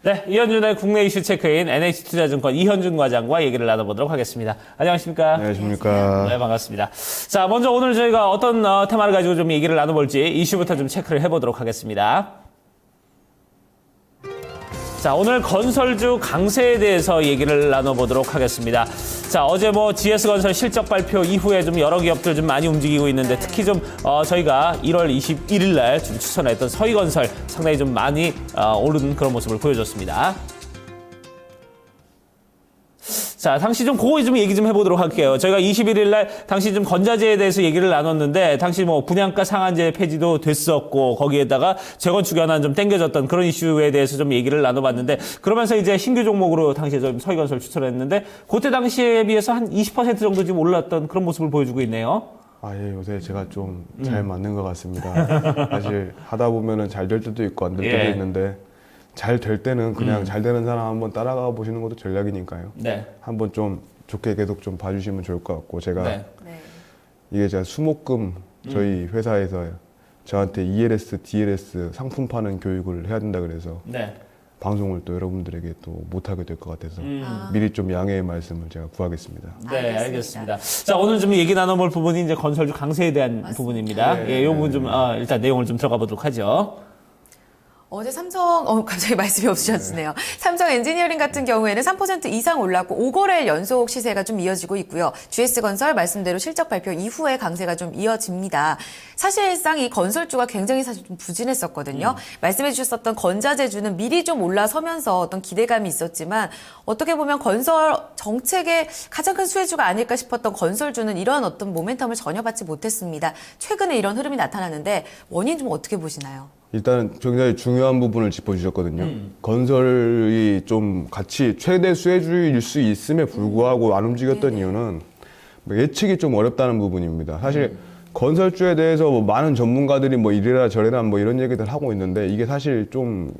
네, 이현준의 국내 이슈 체크인 NH투자증권 이현준 과장과 얘기를 나눠보도록 하겠습니다. 안녕하십니까? 안녕하십니까? 네, 반갑습니다. 자, 먼저 오늘 저희가 어떤 테마를 가지고 좀 얘기를 나눠볼지 이슈부터 좀 체크를 해보도록 하겠습니다. 자, 오늘 건설주 강세에 대해서 얘기를 나눠보도록 하겠습니다. 자, 어제 GS건설 실적 발표 이후에 좀 여러 기업들 좀 많이 움직이고 있는데 특히 좀 저희가 1월 21일 날 좀 추천했던 서희건설 상당히 좀 많이 오른 그런 모습을 보여줬습니다. 자, 당시 좀 그거 좀 얘기 좀 해보도록 할게요. 저희가 21일 날 당시 좀 건자재에 대해서 얘기를 나눴는데 당시 분양가 상한제 폐지도 됐었고 거기에다가 재건축 연한 좀 땡겨졌던 그런 이슈에 대해서 좀 얘기를 나눠봤는데 그러면서 이제 신규 종목으로 당시에 좀 서희건설 추천했는데 그때 당시에 비해서 한 20% 정도 지금 올랐던 그런 모습을 보여주고 있네요. 아, 예, 요새 제가 좀 잘 맞는 것 같습니다. 사실 하다 보면은 잘 될 때도 있고 안 될 때도 있는데 잘 될 때는 그냥 잘 되는 사람 한번 따라가 보시는 것도 전략이니까요. 네. 한번 좀 좋게 계속 좀 봐주시면 좋을 것 같고 제가 네. 이게 제가 수목금 저희 회사에서 저한테 ELS, DLS 상품 파는 교육을 해야 된다 그래서 네. 방송을 또 여러분들에게 또 못하게 될 것 같아서 미리 좀 양해의 말씀을 제가 구하겠습니다. 네, 알겠습니다. 자, 오늘 좀 얘기 나눠볼 부분이 이제 건설주 강세에 대한 부분입니다. 예, 이 부분 좀 일단 내용을 좀 들어가 보도록 하죠. 어제 삼성, 갑자기 말씀이 없으셨네요. 삼성 엔지니어링 같은 경우에는 3% 이상 올랐고 5거래일 연속 시세가 좀 이어지고 있고요. GS건설 말씀대로 실적 발표 이후에 강세가 좀 이어집니다. 사실상 이 건설주가 굉장히 사실 좀 부진했었거든요. 말씀해 주셨었던 건자재주는 미리 좀 올라서면서 어떤 기대감이 있었지만 어떻게 보면 건설 정책의 가장 큰 수혜주가 아닐까 싶었던 건설주는 이런 어떤 모멘텀을 전혀 받지 못했습니다. 최근에 이런 흐름이 나타나는데 원인 좀 어떻게 보시나요? 일단 굉장히 중요한 부분을 짚어주셨거든요. 건설이 좀 같이 최대 수혜주일 수 있음에 불구하고 안 움직였던 이유는 예측이 좀 어렵다는 부분입니다. 사실 건설주에 대해서 많은 전문가들이 이래라 저래라 이런 얘기들 하고 있는데 이게 사실 좀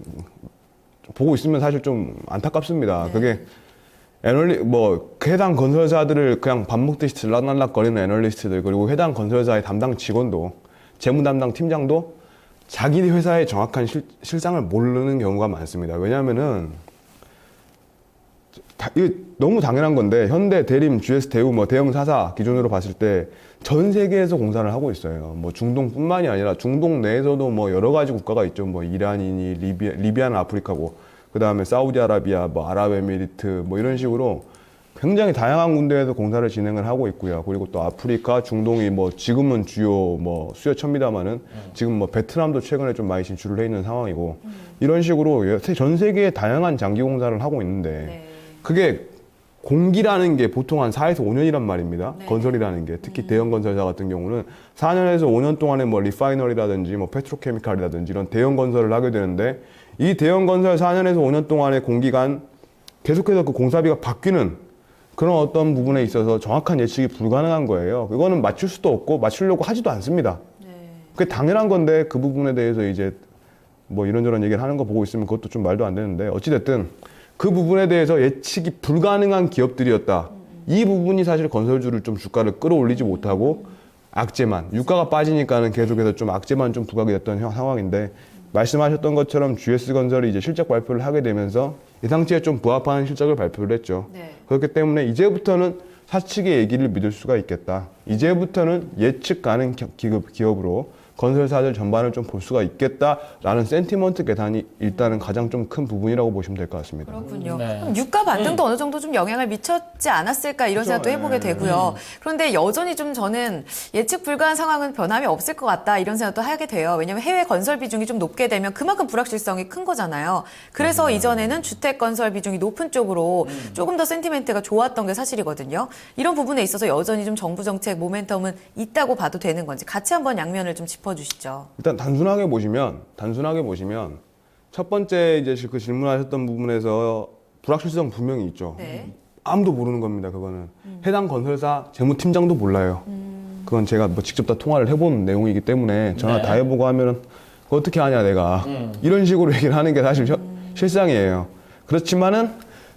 보고 있으면 사실 좀 안타깝습니다. 그게 해당 건설사들을 그냥 밥 먹듯이 들락날락거리는 애널리스트들 그리고 해당 건설사의 담당 직원도 재무 담당 팀장도 자기 회사의 정확한 실상을 모르는 경우가 많습니다. 왜냐하면은 이게 너무 당연한 건데 현대, 대림, GS, 대우 대형 사사 기준으로 봤을 때 전 세계에서 공사를 하고 있어요. 중동뿐만이 아니라 중동 내에서도 여러 가지 국가가 있죠. 이란이니 리비아는 아프리카고 그 다음에 사우디아라비아, 아랍에미리트 이런 식으로 굉장히 다양한 군데에서 공사를 진행을 하고 있고요. 그리고 또 아프리카, 중동이 지금은 주요 수요처입니다만은 지금 베트남도 최근에 좀 많이 진출을 해 있는 상황이고 이런 식으로 전 세계에 다양한 장기 공사를 하고 있는데 그게 공기라는 게 보통 한 4에서 5년이란 말입니다. 건설이라는 게 특히 대형 건설사 같은 경우는 4년에서 5년 동안에 리파이너리라든지 페트로케미칼이라든지 이런 대형 건설을 하게 되는데 이 대형 건설 4년에서 5년 동안의 공기간 계속해서 그 공사비가 바뀌는 그런 어떤 부분에 있어서 정확한 예측이 불가능한 거예요. 그거는 맞출 수도 없고 맞추려고 하지도 않습니다. 그게 당연한 건데 그 부분에 대해서 이제 이런저런 얘기를 하는 거 보고 있으면 그것도 좀 말도 안 되는데 어찌됐든 그 부분에 대해서 예측이 불가능한 기업들이었다. 이 부분이 사실 건설주를 좀 주가를 끌어올리지 못하고 악재만, 유가가 빠지니까는 계속해서 좀 악재만 좀 부각이 됐던 상황인데 말씀하셨던 것처럼 GS건설이 이제 실적 발표를 하게 되면서 예상치에 좀 부합하는 실적을 발표를 했죠. 그렇기 때문에 이제부터는 사측의 얘기를 믿을 수가 있겠다. 이제부터는 예측 가능 기업으로 건설사들 전반을 좀 볼 수가 있겠다라는 센티먼트 계산이 일단은 가장 좀 큰 부분이라고 보시면 될 것 같습니다. 그렇군요. 그럼 유가 반등도 어느 정도 좀 영향을 미쳤지 않았을까 이런 생각도 해보게 되고요. 그런데 여전히 좀 저는 예측 불가한 상황은 변함이 없을 것 같다 이런 생각도 하게 돼요. 왜냐하면 해외 건설 비중이 좀 높게 되면 그만큼 불확실성이 큰 거잖아요. 그래서 이전에는 주택 건설 비중이 높은 쪽으로 조금 더 센티멘트가 좋았던 게 사실이거든요. 이런 부분에 있어서 여전히 좀 정부 정책 모멘텀은 있다고 봐도 되는 건지 같이 한번 양면을 좀 짚어주시죠. 일단 단순하게 보시면 첫 번째 이제 그 질문하셨던 부분에서 불확실성 분명히 있죠. 아무도 모르는 겁니다. 그거는 해당 건설사 재무팀장도 몰라요. 그건 제가 직접 다 통화를 해본 내용이기 때문에 전화 다 해보고 하면은 그거 어떻게 하냐 내가 이런 식으로 얘기를 하는 게 사실 실상이에요. 그렇지만은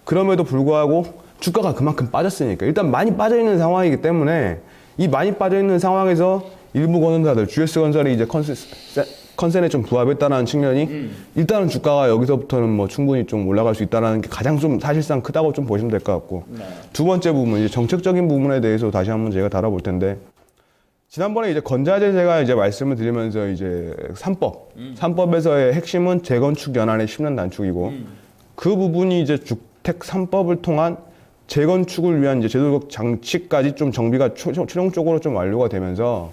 그럼에도 불구하고 주가가 그만큼 빠졌으니까 일단 많이 빠져 있는 상황이기 때문에 이 많이 빠져 있는 상황에서 일부 건설사들 GS건설이 이제 컨센에 좀 부합했다는 측면이 일단은 주가가 여기서부터는 뭐 충분히 좀 올라갈 수 있다는 게 가장 좀 사실상 크다고 좀 보시면 될 것 같고 두 번째 부분 이제 정책적인 부분에 대해서 다시 한번 제가 다뤄볼 텐데 지난번에 이제 건자재 제가 이제 말씀을 드리면서 이제 3법에서의 핵심은 재건축 연한의 10년 단축이고 그 부분이 이제 주택 3법을 통한 재건축을 위한 이제 제도적 장치까지 좀 정비가 최종적으로 좀 완료가 되면서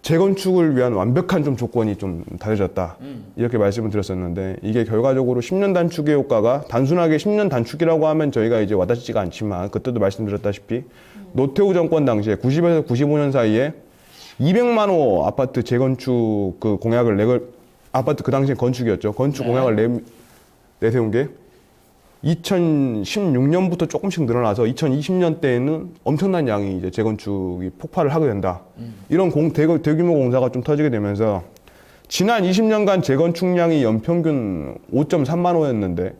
재건축을 위한 완벽한 좀 조건이 좀 다져졌다. 이렇게 말씀을 드렸었는데 이게 결과적으로 10년 단축의 효과가 단순하게 10년 단축이라고 하면 저희가 이제 와닿지가 않지만 그때도 말씀드렸다시피 노태우 정권 당시에 90에서 95년 사이에 200만 호 아파트 재건축 그 공약을 아파트 그 당시에 건축이었죠. 건축 공약을 내세운 게 2016년부터 조금씩 늘어나서 2020년대에는 엄청난 양이 이제 재건축이 폭발을 하게 된다. 이런 대규모 공사가 좀 터지게 되면서 지난 20년간 재건축량이 연평균 5.3만 호였는데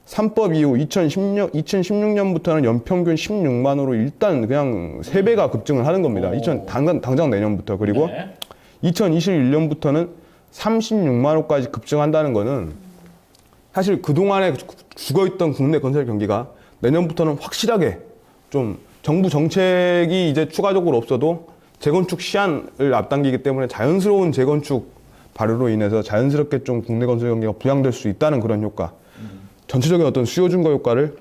3법 이후 2016년부터는 연평균 16만 호로 일단 그냥 3배가 급증을 하는 겁니다. 당장 내년부터. 그리고 2021년부터는 36만 호까지 급증한다는 거는 사실 그동안에 죽어있던 국내 건설 경기가 내년부터는 확실하게 좀 정부 정책이 이제 추가적으로 없어도 재건축 시한을 앞당기기 때문에 자연스러운 재건축 발효로 인해서 자연스럽게 좀 국내 건설 경기가 부양될 수 있다는 그런 효과. 전체적인 어떤 수요 증가 효과를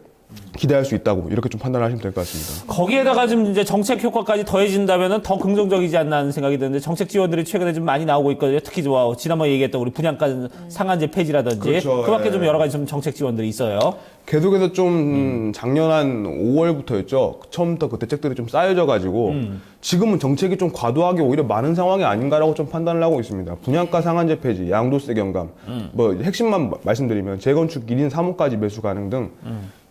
기대할 수 있다고 이렇게 좀 판단하시면 될 것 같습니다. 거기에다가 좀 이제 정책 효과까지 더해진다면은 더 긍정적이지 않나 하는 생각이 드는데 정책 지원들이 최근에 좀 많이 나오고 있거든요. 특히 지난번에 얘기했던 우리 분양가 상한제 폐지라든지 그렇죠. 그밖에 예. 좀 여러 가지 좀 정책 지원들이 있어요. 계속해서 좀 작년 한 5월부터였죠. 처음부터 그 대책들이 좀 쌓여져 가지고 지금은 정책이 좀 과도하게 오히려 많은 상황이 아닌가라고 좀 판단을 하고 있습니다. 분양가 상한제 폐지, 양도세 경감, 뭐 핵심만 말씀드리면 재건축 1인 3호까지 매수 가능 등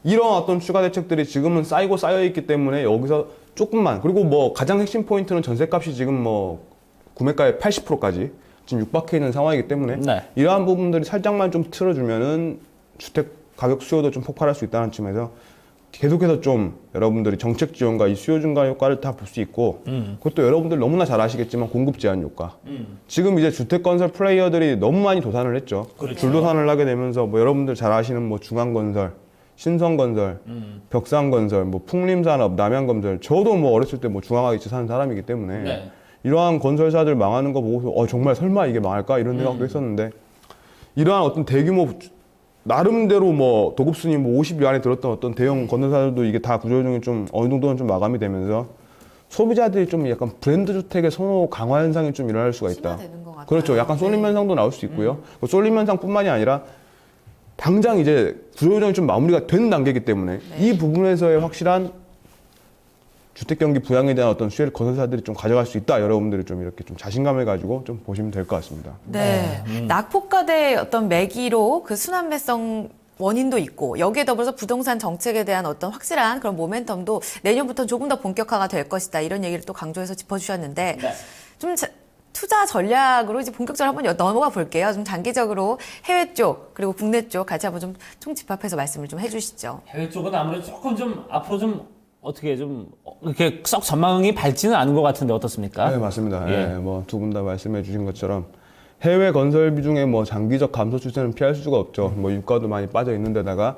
이런 어떤 추가 대책들이 지금은 쌓여 있기 때문에 여기서 조금만 그리고 뭐 가장 핵심 포인트는 전세값이 지금 뭐 구매가의 80%까지 지금 육박해 있는 상황이기 때문에 네. 이러한 부분들이 살짝만 좀 틀어주면은 주택 가격 수요도 좀 폭발할 수 있다는 측면에서 계속해서 좀 여러분들이 정책 지원과 이 수요 증가 효과를 다 볼 수 있고 그것도 여러분들 너무나 잘 아시겠지만 공급 제한 효과. 지금 이제 주택 건설 플레이어들이 너무 많이 도산을 했죠. 그렇죠. 줄도산을 하게 되면서 뭐 여러분들 잘 아시는 뭐 중앙건설, 신성건설, 벽산건설, 뭐 풍림산업, 남양건설. 저도 뭐 어렸을 때 뭐 중앙아이치 사는 사람이기 때문에 네. 이러한 건설사들 망하는 거 보고서 정말 설마 이게 망할까 이런 생각도 했었는데 이러한 어떤 대규모 나름대로 뭐 도급순위 뭐 50위 안에 들었던 어떤 대형 건설사들도 이게 다 구조조정이 좀 어느 정도는 좀 마감이 되면서 소비자들이 좀 약간 브랜드 주택의 선호 강화 현상이 좀 일어날 수가 있다. 심화되는 것 같아요. 그렇죠. 약간 쏠림 현상도 나올 수 있고요. 그 쏠림 현상뿐만이 아니라 당장 이제 구조조정이 좀 마무리가 된 단계이기 때문에 이 부분에서의 확실한 주택 경기 부양에 대한 어떤 수혜를 건설사들이 좀 가져갈 수 있다. 여러분들이 좀 이렇게 좀 자신감을 가지고 좀 보시면 될 것 같습니다. 네. 낙폭과대의 어떤 매기로 그 순환매성 원인도 있고 여기에 더불어서 부동산 정책에 대한 어떤 확실한 그런 모멘텀도 내년부터 조금 더 본격화가 될 것이다. 이런 얘기를 또 강조해서 짚어주셨는데 좀 투자 전략으로 이제 본격적으로 한번 넘어가 볼게요. 좀 장기적으로 해외 쪽 그리고 국내 쪽 같이 한번 좀 총집합해서 말씀을 좀 해주시죠. 해외 쪽은 아무래도 조금 좀 앞으로 좀 어떻게 좀 이렇게 썩 전망이 밝지는 않은 것 같은데 어떻습니까? 네, 맞습니다. 예. 뭐 두 분 다 말씀해 주신 것처럼 해외 건설 비중의 뭐 장기적 감소 추세는 피할 수가 없죠. 뭐 유가도 많이 빠져 있는 데다가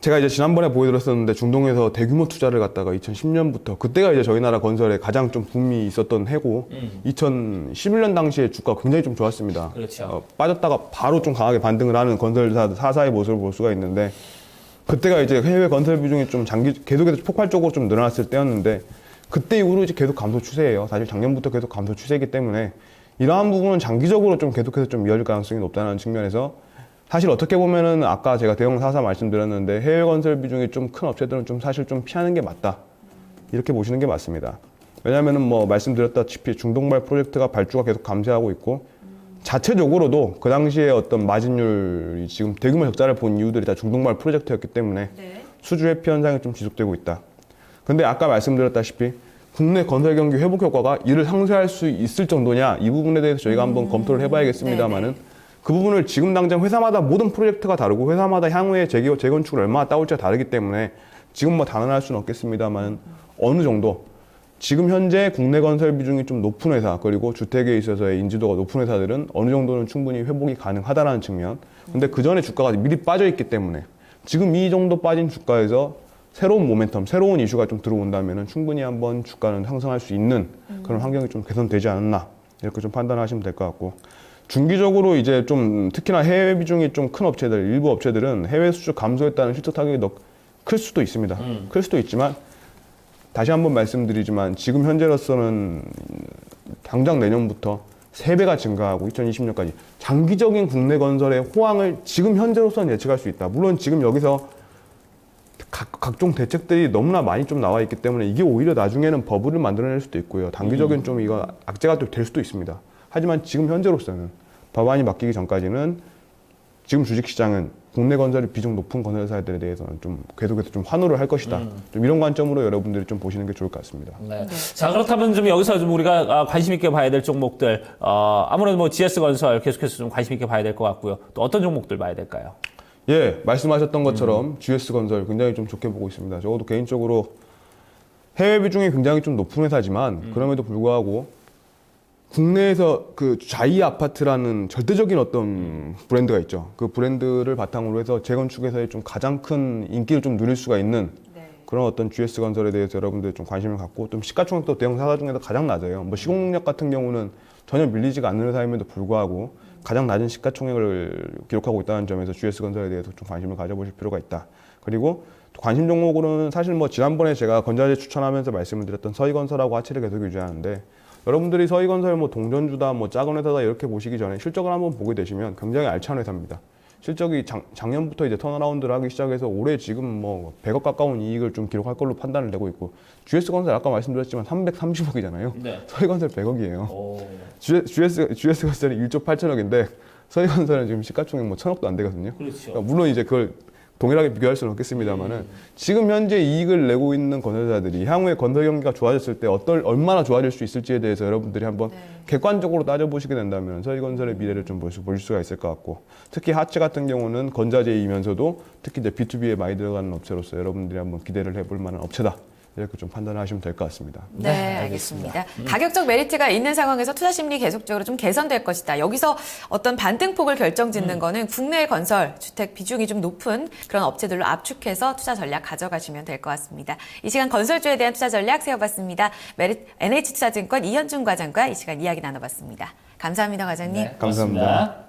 제가 이제 지난번에 보여드렸었는데 중동에서 대규모 투자를 갖다가 2010년부터 그때가 이제 저희 나라 건설에 가장 좀 붐이 있었던 해고 2011년 당시에 주가가 굉장히 좀 좋았습니다. 그렇죠. 빠졌다가 바로 좀 강하게 반등을 하는 건설사 사사의 모습을 볼 수가 있는데 그때가 이제 해외 건설 비중이 좀 계속해서 폭발적으로 좀 늘어났을 때였는데 그때 이후로 이제 계속 감소 추세예요. 사실 작년부터 계속 감소 추세이기 때문에 이러한 부분은 장기적으로 좀 계속해서 좀 이어질 가능성이 높다는 측면에서 사실 어떻게 보면은 아까 제가 대형 사사 말씀드렸는데 해외 건설 비중이 좀 큰 업체들은 좀 사실 좀 피하는 게 맞다. 이렇게 보시는 게 맞습니다. 왜냐면은 뭐 말씀드렸다시피 중동발 프로젝트가 발주가 계속 감소하고 있고 자체적으로도 그 당시에 어떤 마진율이 지금 대규모 적자를 본 이유들이 다 중동발 프로젝트였기 때문에 수주 회피 현상이 좀 지속되고 있다. 근데 아까 말씀드렸다시피 국내 건설 경기 회복 효과가 이를 상쇄할 수 있을 정도냐 이 부분에 대해서 저희가 한번 검토를 해봐야겠습니다만은 그 부분을 지금 당장 회사마다 모든 프로젝트가 다르고 회사마다 향후에 재건축을 얼마나 따올지가 다르기 때문에 지금 뭐 단언할 수는 없겠습니다만 어느 정도 지금 현재 국내 건설 비중이 좀 높은 회사 그리고 주택에 있어서의 인지도가 높은 회사들은 어느 정도는 충분히 회복이 가능하다라는 측면. 근데 그 전에 주가가 미리 빠져 있기 때문에 지금 이 정도 빠진 주가에서 새로운 모멘텀, 새로운 이슈가 좀 들어온다면 충분히 한번 주가는 상승할 수 있는 그런 환경이 좀 개선되지 않았나 이렇게 좀 판단하시면 될 것 같고, 중기적으로 이제 좀 특히나 해외 비중이 좀 큰 업체들, 일부 업체들은 해외 수출 감소에 따른 실적 타격이 더 클 수도 있습니다. 클 수도 있지만 다시 한번 말씀드리지만 지금 현재로서는 당장 내년부터 3배가 증가하고 2020년까지 장기적인 국내 건설의 호황을 지금 현재로서는 예측할 수 있다. 물론 지금 여기서 각종 대책들이 너무나 많이 좀 나와 있기 때문에 이게 오히려 나중에는 버블을 만들어낼 수도 있고요. 단기적인 좀 이거 악재가 또 될 수도 있습니다. 하지만 지금 현재로서는 법안이 바뀌기 전까지는 지금 주식시장은 국내 건설이 비중 높은 건설사들에 대해서는 좀 계속해서 좀 환호를 할 것이다. 좀 이런 관점으로 여러분들이 좀 보시는 게 좋을 것 같습니다. 네. 자, 그렇다면 좀 여기서 좀 우리가 관심 있게 봐야 될 종목들, 아무래도 뭐 GS건설 계속해서 좀 관심 있게 봐야 될 것 같고요. 또 어떤 종목들 봐야 될까요? 예, 말씀하셨던 것처럼 GS건설 굉장히 좀 좋게 보고 있습니다. 적어도 개인적으로 해외 비중이 굉장히 좀 높은 회사지만 그럼에도 불구하고 국내에서 그 자이 아파트라는 절대적인 어떤 브랜드가 있죠. 그 브랜드를 바탕으로 해서 재건축에서의 좀 가장 큰 인기를 좀 누릴 수가 있는 그런 어떤 GS건설에 대해서 여러분들이 좀 관심을 갖고, 좀 시가총액도 대형 사사 중에서 가장 낮아요. 뭐 시공력 같은 경우는 전혀 밀리지가 않는 회사임에도 불구하고 가장 낮은 시가총액을 기록하고 있다는 점에서 GS건설에 대해서 좀 관심을 가져보실 필요가 있다. 그리고 또 관심 종목으로는 사실 뭐 지난번에 제가 건자재 추천하면서 말씀을 드렸던 서희건설하고 하치를 계속 유지하는데, 여러분들이 서희건설 뭐 동전주다, 뭐 작은 회사다 이렇게 보시기 전에 실적을 한번 보게 되시면 굉장히 알찬 회사입니다. 실적이 작년부터 이제 턴어라운드를 하기 시작해서 올해 지금 뭐 100억 가까운 이익을 좀 기록할 걸로 판단을 내고 있고, GS건설 아까 말씀드렸지만 330억이잖아요. 네. 서희건설 100억이에요. GS건설이 1조 8천억인데 서희건설은 지금 시가총액 뭐 1000억도 안 되거든요. 그렇죠. 그러니까 물론 이제 그걸 동일하게 비교할 수는 없겠습니다만은 지금 현재 이익을 내고 있는 건설사들이 향후에 건설 경기가 좋아졌을 때 얼마나 좋아질 수 있을지에 대해서 여러분들이 한번 객관적으로 따져보시게 된다면 서희건설의 미래를 좀 보실 수가 있을 것 같고, 특히 하치 같은 경우는 건자재이면서도 특히 이제 B2B에 많이 들어가는 업체로서 여러분들이 한번 기대를 해볼 만한 업체다. 이렇게 좀 판단하시면 될 것 같습니다. 네, 알겠습니다. 가격적 메리트가 있는 상황에서 투자 심리 계속적으로 좀 개선될 것이다. 여기서 어떤 반등폭을 결정짓는 거는 국내 건설, 주택 비중이 좀 높은 그런 업체들로 압축해서 투자 전략 가져가시면 될 것 같습니다. 이 시간 건설주에 대한 투자 전략 세워봤습니다. NH투자증권 이현준 과장과 이 시간 이야기 나눠봤습니다. 감사합니다, 과장님. 네, 감사합니다. 고맙습니다.